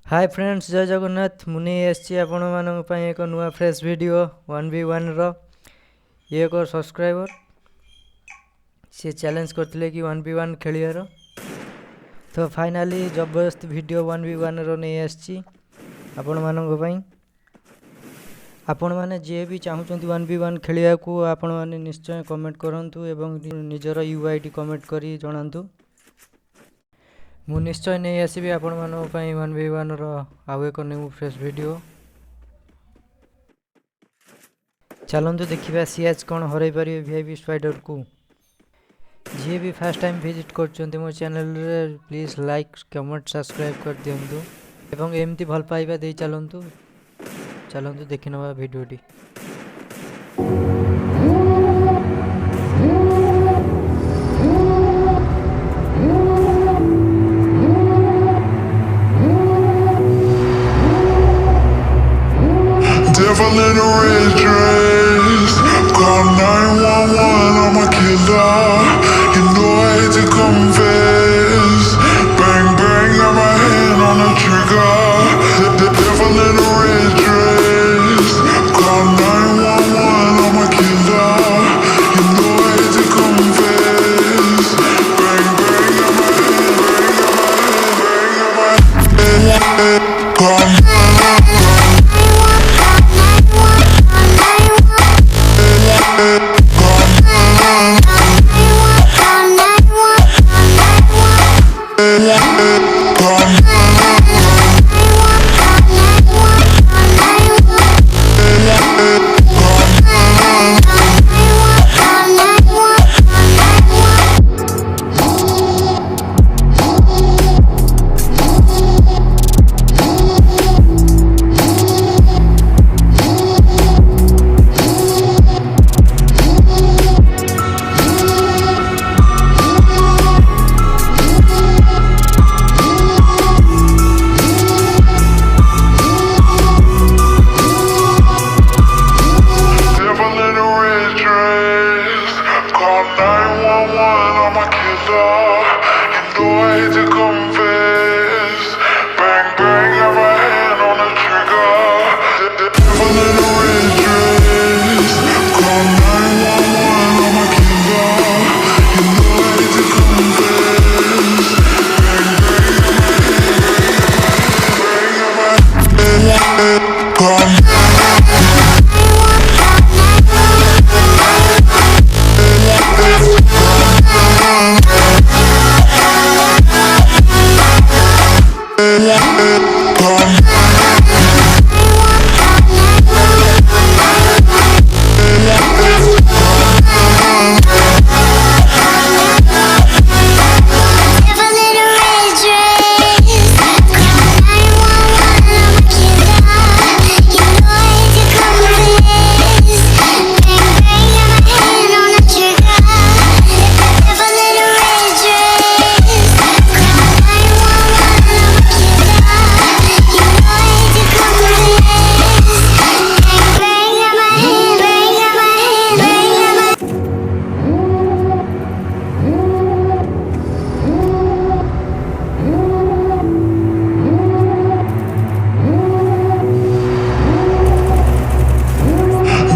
Hi friends, जय जगन्नाथ। मुनि एसची आपण मानक पई एक नुआ फ्रेश वीडियो 1v1 रो। ये एक सब्सक्राइबर से चैलेंज करथिले कि 1v1 खेलियारो, तो फाइनली जबरदस्त वीडियो 1v1 रो नहीं एसची आपण मानक पई। आपण माने जे भी चाहुचंती 1v1 खेलिया को आपण माने निश्चय कमेंट करंतु एवं निजर यूआईडी कमेंट करी जणांतु। मु निश्चय नहीं आसबि आपण मानक पई 1v1 रो आउ एक न्यू फ्रेश वीडियो। चलंतु देखिबा सीएच कोन हरै पारि वीआईपी स्पाइडर को। जे भी फर्स्ट टाइम विजिट करचंती मो चैनल रे प्लीज लाइक कमेंट सब्सक्राइब कर दियंतु एवं एमती भल पाइबा दे चलंतु। चलंतु देखिनबा वीडियोटी। Devil in a red dress, call 911, I'm a killer. You know I hate to confess. Bang bang, got my hand on the trigger. The devil in a red dress, call 911, I'm a killer. You know I hate to confess. Bang bang, got my hand, call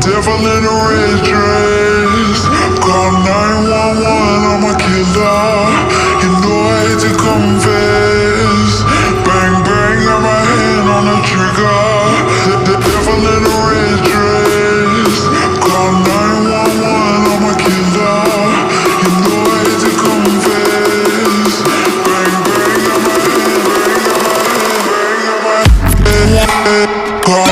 devil in a red dress, call 911, I'm a killer. You know I hate to confess. Bang bang, got my hand on the trigger. The devil in a red dress, call 911, I'm a killer. You know I hate to confess. Bang bang, got my hand, call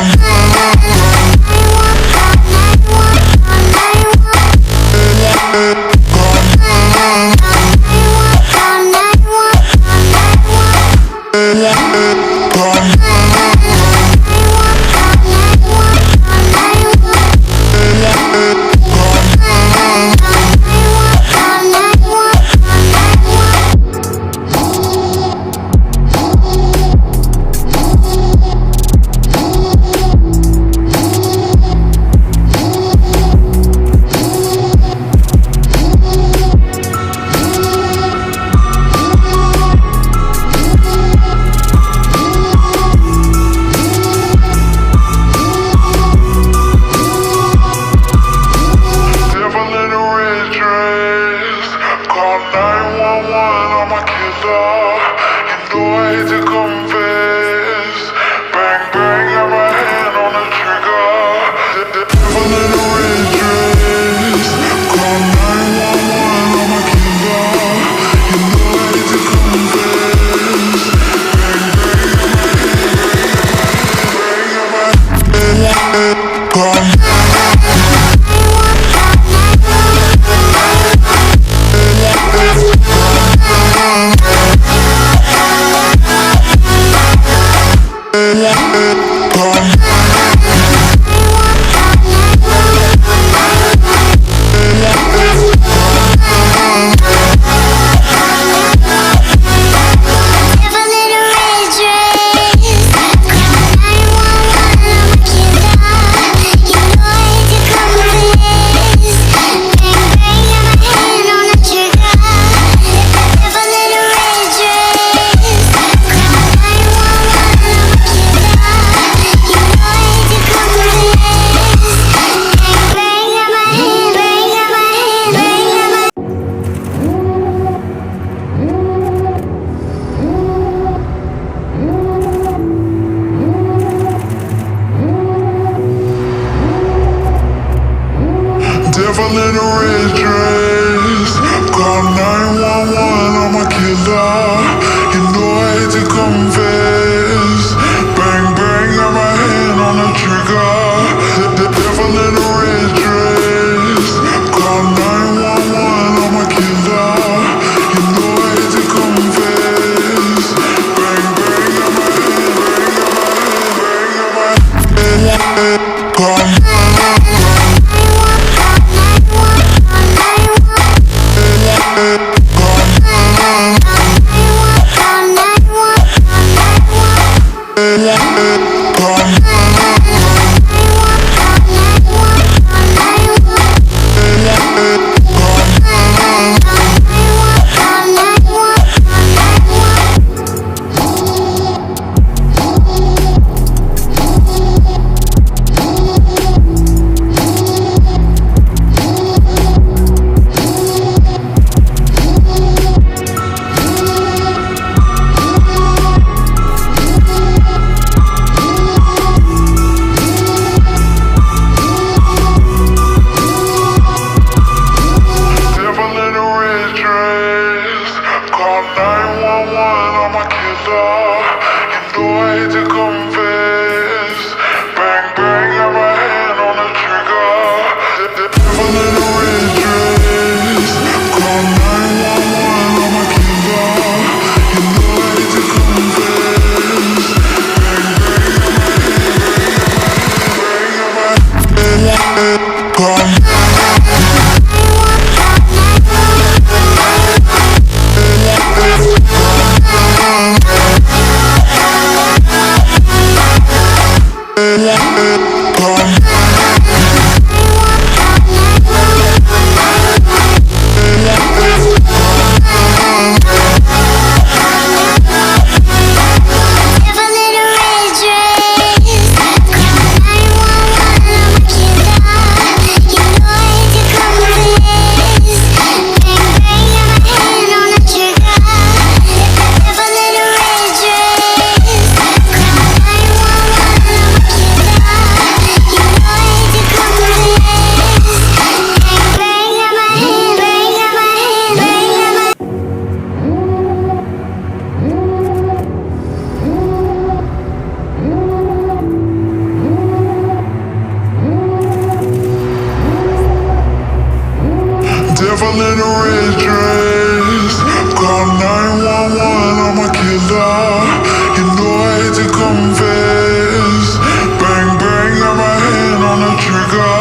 Devil in a red dress. Call 911, I'm a killer. You know I hate to confess. Bang bang, got my hand on the trigger. The devil in a red dress. Call 911, I'm a killer. You know I hate to confess. Bang bang, got my hand, bang, got my hand. Call devil in a red dress. Call 911, I'm a killer. You know I hate to confess. Bang bang, got my hand on the trigger.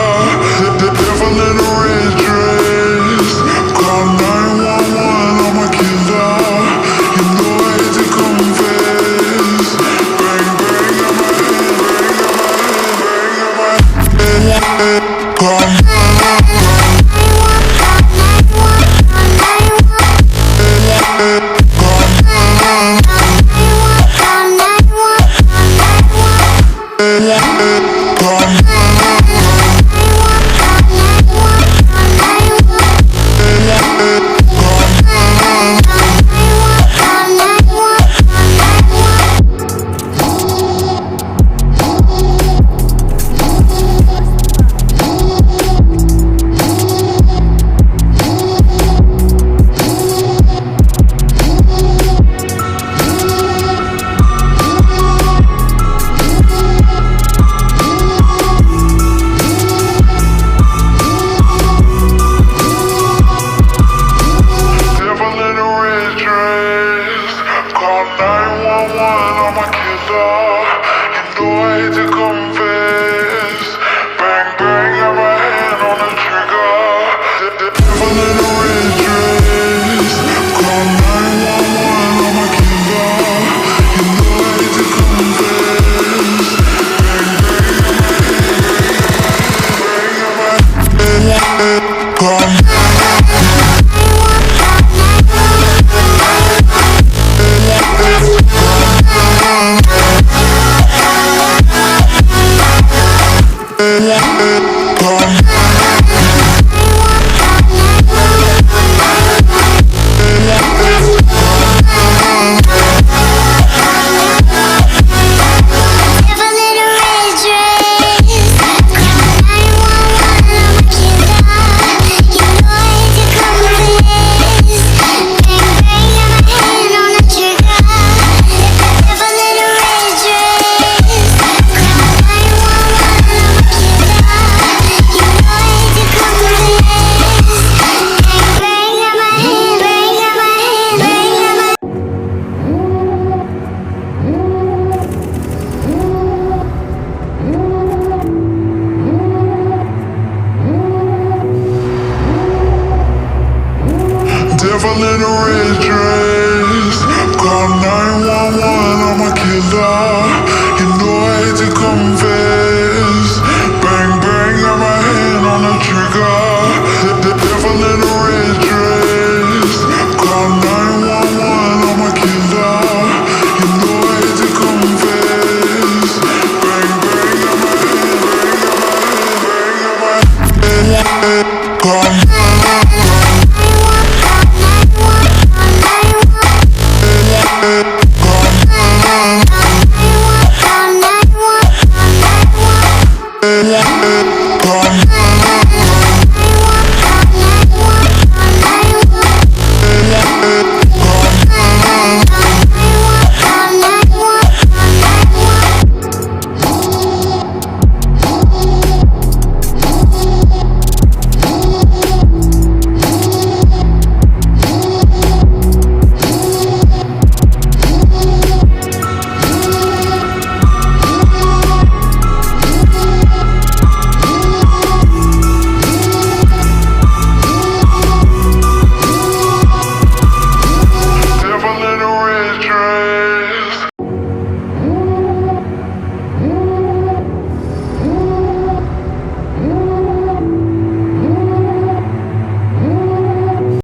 The devil in a red dress. Call 911, I'm a killer. You know I hate to confess. Bang bang, got my hand, bang got my hand. Call Devil in a red dress. Call 911, I'm a killer. You know I hate to confess. Bang, bang, got my hand on the trigger. The devil in a red dress. Call 911, I'm a killer. You know I hate to confess. Bang, bang, got my hand, bang, got my hand, bang, got my hand. Call yeah.